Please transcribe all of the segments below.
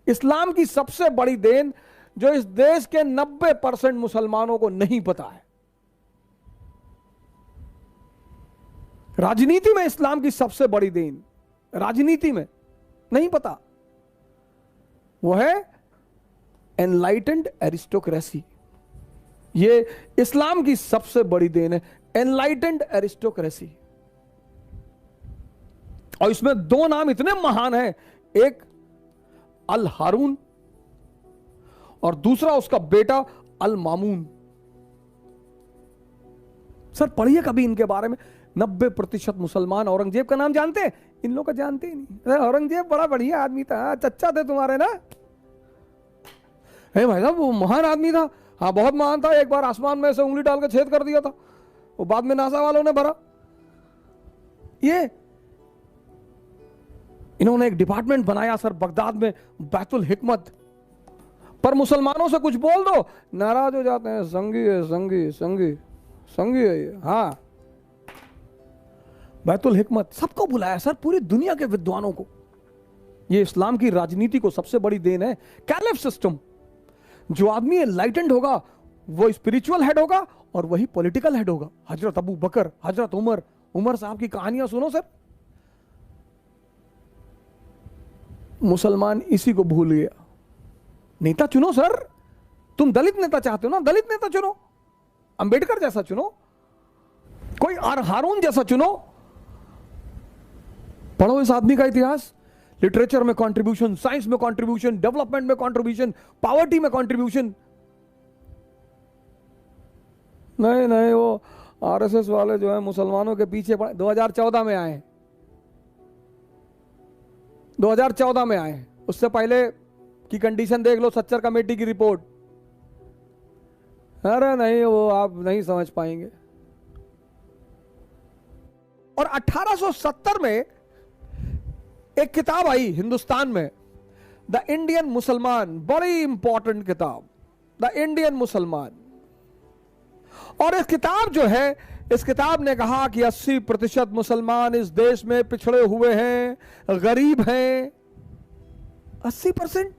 इस्लाम की सबसे बड़ी देन जो इस देश के 90% मुसलमानों को नहीं पता है। राजनीति में इस्लाम की सबसे बड़ी देन, राजनीति में नहीं पता, वो है एनलाइटेंड एरिस्टोक्रेसी। ये इस्लाम की सबसे बड़ी देन है, एनलाइटेंड एरिस्टोक्रेसी। और इसमें दो नाम इतने महान हैं, एक अल हारून और दूसरा उसका बेटा अल मामून। सर पढ़िए कभी इनके बारे में। 90% मुसलमान औरंगजेब का नाम जानते हैं, इन लोग का जानते ही नहीं। औरंगजेब बड़ा बढ़िया आदमी था, चच्चा थे तुम्हारे ना, है भाई साहब, वो महान आदमी था। हाँ बहुत महान था, एक बार आसमान में से उंगली डाल के छेद कर दिया था, वो बाद में नासा वालों ने भरा। ये इन्होंने एक डिपार्टमेंट बनाया सर बगदाद में, बैतुल हिकमत। पर मुसलमानों से कुछ बोल दो नाराज हो जाते हैं, संगी है, संगी संगी संगी है ये। हाँ बैतुल हिकमत सबको बुलाया सर, पूरी दुनिया के विद्वानों को। ये इस्लाम की राजनीति को सबसे बड़ी देन है। कैलिफ सिस्टम, जो आदमी एनलाइटेंड होगा वो स्पिरिचुअल हेड होगा और वही पॉलिटिकल हेड होगा। हजरत अबू बकर, हजरत उमर, उमर साहब की कहानियां सुनो सर। मुसलमान इसी को भूल गया। नेता चुनो सर, तुम दलित नेता चाहते हो ना, दलित नेता चुनो, अंबेडकर जैसा चुनो, कोई हारून जैसा चुनो। पढ़ो इस आदमी का इतिहास, लिटरेचर में कंट्रीब्यूशन, साइंस में कंट्रीब्यूशन, डेवलपमेंट में कंट्रीब्यूशन, पॉवर्टी में कंट्रीब्यूशन। नहीं नहीं, वो आरएसएस वाले जो है मुसलमानों के पीछे 2014 में आए, 2014 में आए। उससे पहले की कंडीशन देख लो, सच्चर कमेटी की रिपोर्ट। अरे नहीं, वो आप नहीं समझ पाएंगे। और 1870 में एक किताब आई हिंदुस्तान में, द इंडियन मुसलमान, बड़ी इंपॉर्टेंट किताब, द इंडियन मुसलमान। और इस किताब जो है, इस किताब ने कहा कि 80% मुसलमान इस देश में पिछड़े हुए हैं, गरीब हैं। 80%?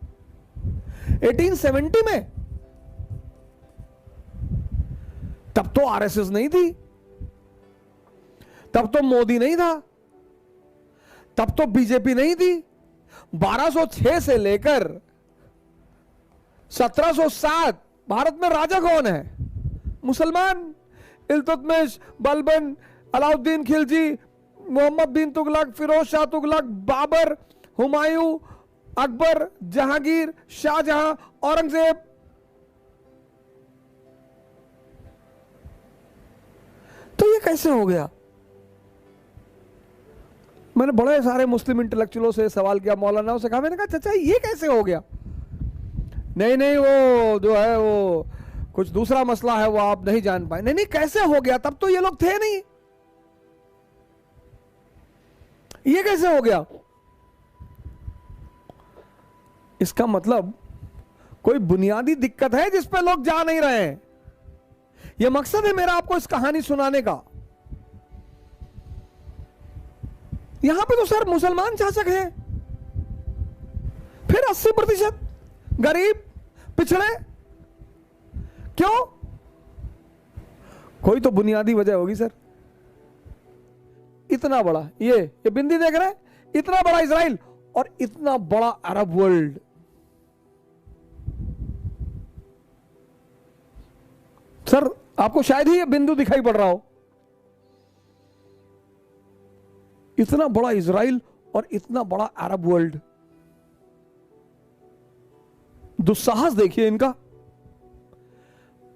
1870 में तब तो आरएसएस नहीं थी, तब तो मोदी नहीं था, तब तो बीजेपी नहीं थी। 1206 से लेकर 1707 भारत में राजा कौन है? मुसलमान। इल्तुतमिश, बलबन, अलाउद्दीन खिलजी, मोहम्मद बिन तुगलक, फिरोज शाह तुगलक, बाबर, हुमायूं, अकबर, जहांगीर, शाहजहां, औरंगजेब। तो ये कैसे हो गया? मैंने बड़े सारे मुस्लिम इंटेलेक्चुअलों से सवाल किया, मौलानाओं से कहा, मैंने कहा चाचा ये कैसे हो गया? नहीं नहीं, वो जो है वो कुछ दूसरा मसला है, वो आप नहीं जान पाए। नहीं नहीं, कैसे हो गया? तब तो ये लोग थे नहीं, ये कैसे हो गया? इसका मतलब कोई बुनियादी दिक्कत है जिस पे लोग जा नहीं रहे हैं। यह मकसद है मेरा आपको इस कहानी सुनाने का। यहां पे तो सर मुसलमान शासक हैं, फिर 80% गरीब, पिछड़े, क्यों? कोई तो बुनियादी वजह होगी सर। इतना बड़ा ये बिंदी देख रहे हैं, इतना बड़ा इजराइल और इतना बड़ा अरब वर्ल्ड, सर आपको शायद ही ये बिंदु दिखाई पड़ रहा हो। इतना बड़ा इजराइल और इतना बड़ा अरब वर्ल्ड, दुस्साहस देखिए इनका।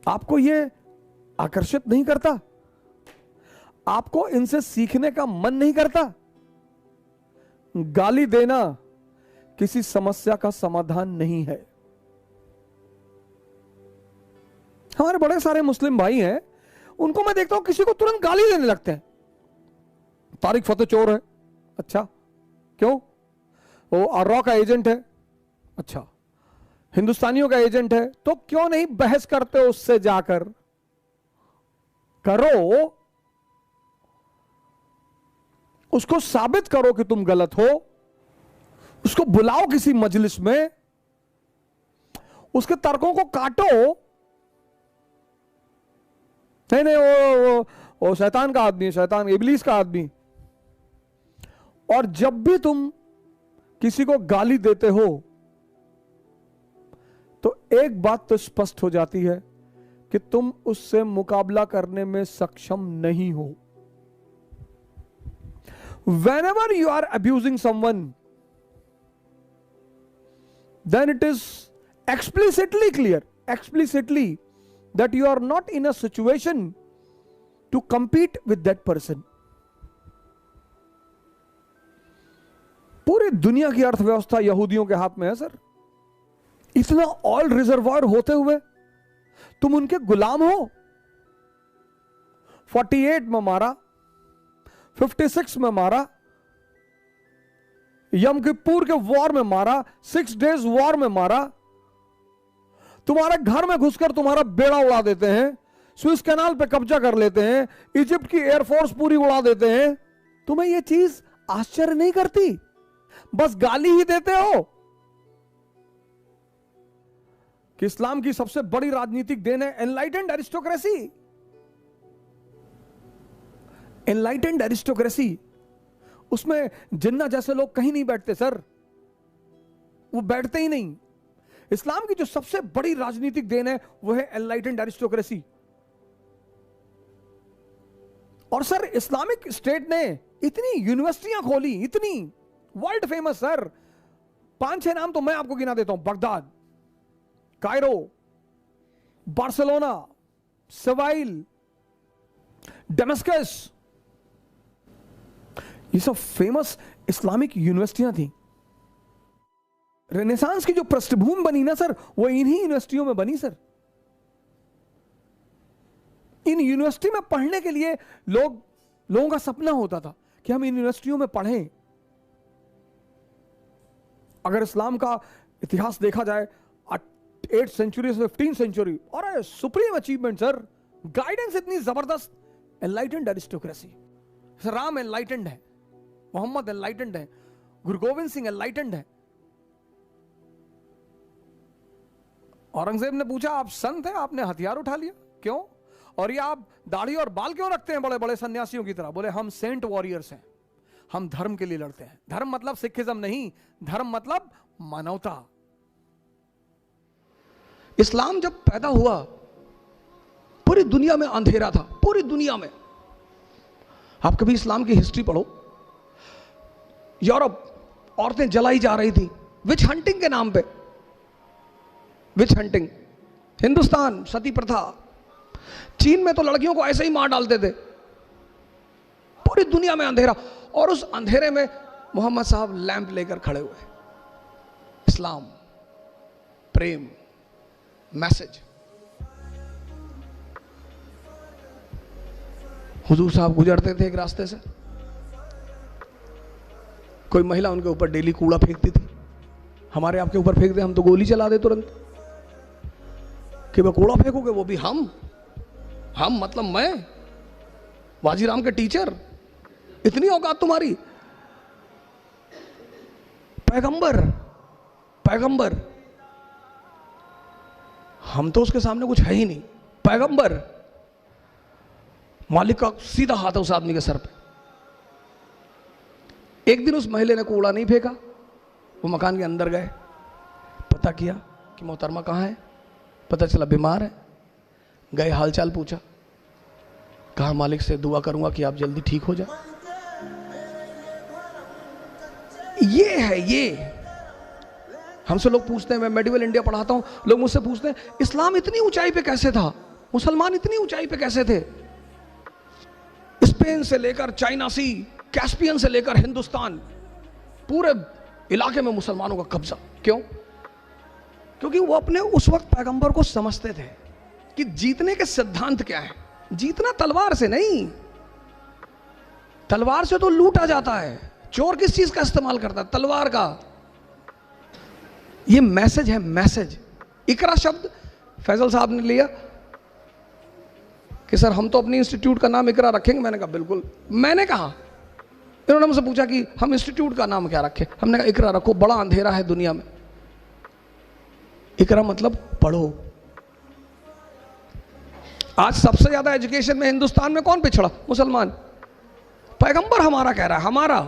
आपको ये आकर्षित नहीं करता? आपको इनसे सीखने का मन नहीं करता? गाली देना किसी समस्या का समाधान नहीं है। हमारे बड़े सारे मुस्लिम भाई हैं, उनको मैं देखता हूं किसी को तुरंत गाली देने लगते हैं। तारिक फतेह चोर है, अच्छा क्यों? वो आर्रा का एजेंट है, अच्छा हिंदुस्तानियों का एजेंट है, तो क्यों नहीं बहस करते उससे जाकर? करो, उसको साबित करो कि तुम गलत हो, उसको बुलाओ किसी मजलिस में, उसके तर्कों को काटो। नहीं नहीं, वो शैतान का आदमी है, शैतान इबलीस का आदमी। और जब भी तुम किसी को गाली देते हो तो एक बात तो स्पष्ट हो जाती है कि तुम उससे मुकाबला करने में सक्षम नहीं हो। Whenever you are abusing someone, then it is explicitly clear, that you are not in a situation to compete with that person. पूरी दुनिया की अर्थव्यवस्था यहूदियों के हाथ में है सर। इतना ऑयल रिजर्वायर होते हुए तुम उनके गुलाम हो। 48 में मारा, 56 में मारा, यम किप्पुर के वॉर में मारा, 6 डेज वॉर में मारा, तुम्हारे घर में घुसकर तुम्हारा बेड़ा उड़ा देते हैं, स्विस कैनाल पे कब्जा कर लेते हैं, इजिप्ट की एयरफोर्स पूरी उड़ा देते हैं। तुम्हें यह चीज आश्चर्य नहीं करती? बस गाली ही देते हो। कि इस्लाम की सबसे बड़ी राजनीतिक देन है एनलाइटेंड एरिस्टोक्रेसी। एनलाइटेंड एरिस्टोक्रेसी, उसमें जिन्ना जैसे लोग कहीं नहीं बैठते सर, वो बैठते ही नहीं। इस्लाम की जो सबसे बड़ी राजनीतिक देन है वो है एनलाइटेंड एरिस्टोक्रेसी। और सर इस्लामिक स्टेट ने इतनी यूनिवर्सिटियां खोली, इतनी वर्ल्ड फेमस सर, 5-6 नाम तो मैं आपको गिना देता हूं। Baghdad, Cairo, Barcelona, Seville, Damascus, ये सब फेमस इस्लामिक यूनिवर्सिटियां थी। रेनेसांस की जो पृष्ठभूमि बनी ना सर, वो इन्हीं यूनिवर्सिटियों में बनी सर। इन यूनिवर्सिटी में पढ़ने के लिए लोगों का सपना होता था कि हम इन यूनिवर्सिटियों में पढ़ें। अगर इस्लाम का इतिहास देखा जाए, 8th सेंचुरी से 15th सेंचुरी, और सुप्रीम अचीवमेंट सर, गाइडेंस इतनी जबरदस्त। एनलाइटेंड एरिस्टोक्रेसी, राम एनलाइटेंड है, मोहम्मद एनलाइटेंड है, गुरु गोविंद सिंह एनलाइटेंड है। औरंगजेब ने पूछा आप संत हैं, आपने हथियार उठा लिया क्यों? और ये आप दाढ़ी और बाल क्यों रखते हैं बड़े बड़े सन्यासियों की तरह? बोले हम सेंट वॉरियर्स हैं, हम धर्म के लिए लड़ते हैं। धर्म मतलब सिखिज्म नहीं, धर्म मतलब मानवता। इस्लाम जब पैदा हुआ पूरी दुनिया में अंधेरा था, पूरी दुनिया में। आप कभी इस्लाम की हिस्ट्री पढ़ो, यूरोप औरतें जलाई जा रही थी विच हंटिंग के नाम पे, विच हंटिंग। हिंदुस्तान सती प्रथा, चीन में तो लड़कियों को ऐसे ही मार डालते थे। पूरी दुनिया में अंधेरा, और उस अंधेरे में मोहम्मद साहब लैंप लेकर खड़े हुए। इस्लाम, प्रेम, मैसेज। हुजूर साहब गुजरते थे एक रास्ते से, कोई महिला उनके ऊपर डेली कूड़ा फेंकती थी। हमारे आपके ऊपर फेंक दे, हम तो गोली चला दे तुरंत। कि वह कूड़ा फेंकोगे, वो भी हम मतलब मैं, वाजीराम के टीचर, इतनी औकात तुम्हारी? पैगंबर, पैगंबर, हम तो उसके सामने कुछ है ही नहीं। पैगंबर, मालिक का सीधा हाथ है उस आदमी के सर पे। एक दिन उस महिला ने कूड़ा नहीं फेंका, वो मकान के अंदर गए, पता किया कि मोहतरमा कहाँ है, पता चला बीमार है। गए, हालचाल पूछा, कहा मालिक से दुआ करूंगा कि आप जल्दी ठीक हो जाए। ये है, ये हमसे लोग पूछते हैं, मैं मेडिवल इंडिया पढ़ाता हूं, लोग मुझसे पूछते हैं इस्लाम इतनी ऊंचाई पे कैसे था, मुसलमान इतनी ऊंचाई पे कैसे थे? स्पेन से लेकर चाइना सी, कैस्पियन से लेकर हिंदुस्तान, पूरे इलाके में मुसलमानों का कब्जा। क्यों? क्योंकि वो अपने उस वक्त पैगंबर को समझते थे कि जीतने के सिद्धांत क्या है। जीतना तलवार से नहीं, तलवार से तो लूटा जाता है। चोर किस चीज का इस्तेमाल करता है? तलवार का। ये मैसेज है, मैसेज। इकरा शब्द फैजल साहब ने लिया कि सर हम तो अपनी इंस्टीट्यूट का नाम इकरा रखेंगे। मैंने कहा बिल्कुल। मैंने कहा, इन्होंने मुझसे पूछा कि हम इंस्टीट्यूट का नाम क्या रखें, हमने कहा इकरा रखो, बड़ा अंधेरा है दुनिया में। इकरा मतलब पढ़ो। आज सबसे ज्यादा एजुकेशन में हिंदुस्तान में कौन पिछड़ा? मुसलमान। पैगंबर हमारा कह रहा है, हमारा,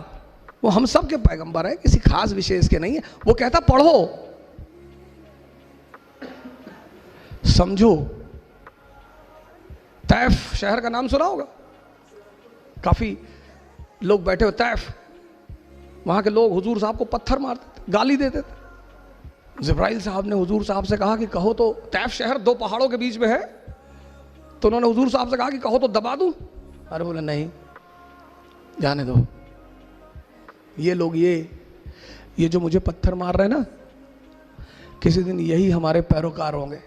वो हम सब के पैगंबर है, किसी खास विशेष के नहीं है। वो कहता पढ़ो, समझो। तैफ शहर का नाम सुना होगा, काफी लोग बैठे हो। तैफ, वहां के लोग हुजूर साहब को पत्थर मारते थे, गाली देते थे। जिब्राइल साहब ने हुजूर साहब से कहा कि कहो तो, तैफ शहर दो पहाड़ों के बीच में है, तो उन्होंने हुजूर साहब से कहा कि कहो तो दबा दूं। अरे बोले नहीं, जाने दो। ये लोग ये जो मुझे पत्थर मार रहे हैं ना, किसी दिन यही हमारे पैरोकार होंगे।